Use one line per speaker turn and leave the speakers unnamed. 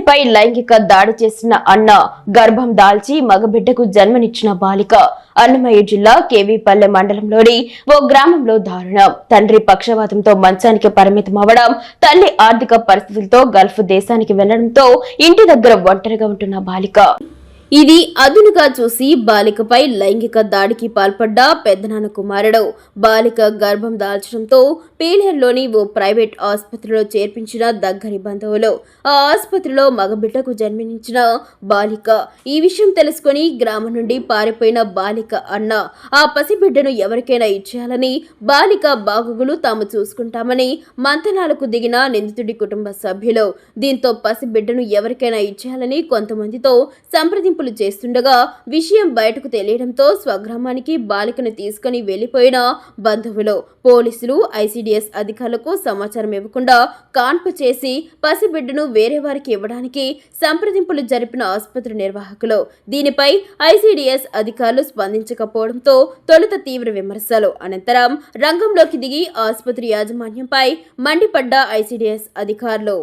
చెల్లెలిపై లైంగిక దాడి చేసిన అన్న గర్భం దాల్చి మగబిడ్డకు జన్మనిచ్చిన బాలిక అన్నమయ్య జిల్లా కేవీపల్లె మండలంలోని ఓ గ్రామంలో దారుణం. తండ్రి పక్షవాతంతో మంచానికి పరిమితమవడం, తల్లి ఆర్థిక పరిస్థితులతో గల్ఫ్ దేశానికి వెళ్లడంతో ఇంటి దగ్గర ఒంటరిగా ఉంటున్న బాలిక. ఇది అదునుగా చూసి బాలికపై లైంగిక దాడికి పాల్పడ్డ పెద్దనాన్న కుమారుడు. బాలిక గర్భం దాల్చడంతో పీలేరులోని ఓ ప్రైవేట్ ఆసుపత్రిలో చేర్పించిన దగ్గరి బంధువులు. ఆ ఆసుపత్రిలో మగబిడ్డకు జన్మనిచ్చిన బాలిక. ఈ విషయం తెలుసుకుని గ్రామం నుండి పారిపోయిన బాలిక అన్న ఆ పసిబిడ్డను ఎవరికైనా ఇచ్చేయాలని, బాలిక బాగోగులు తాము చూసుకుంటామని మంతనాలకు దిగిన నిందితుడి కుటుంబ సభ్యులు. దీంతో పసిబిడ్డను ఎవరికైనా ఇచ్చేయాలని కొంతమందితో సంప్రదింపులు చేస్తుండగా విషయం బయటకు తెలియడంతో స్వగ్రామానికి బాలికను తీసుకుని వెళ్లిపోయిన బంధువులు, పోలీసులు, ఐసీడీఎస్ అధికారులకు సమాచారం ఇవ్వకుండా కాన్పు చేసి పసిబిడ్డను వేరే వారికి ఇవ్వడానికి సంప్రదింపులు జరిపిన ఆసుపత్రి నిర్వాహకులు. దీనిపై ఐసీడీఎస్ అధికారులు స్పందించకపోవడంతో తొలుత తీవ్ర విమర్శలు, అనంతరం రంగంలోకి దిగి ఆసుపత్రి యాజమాన్యంపై మండిపడ్డ ఐసీడీఎస్ అధికారులు.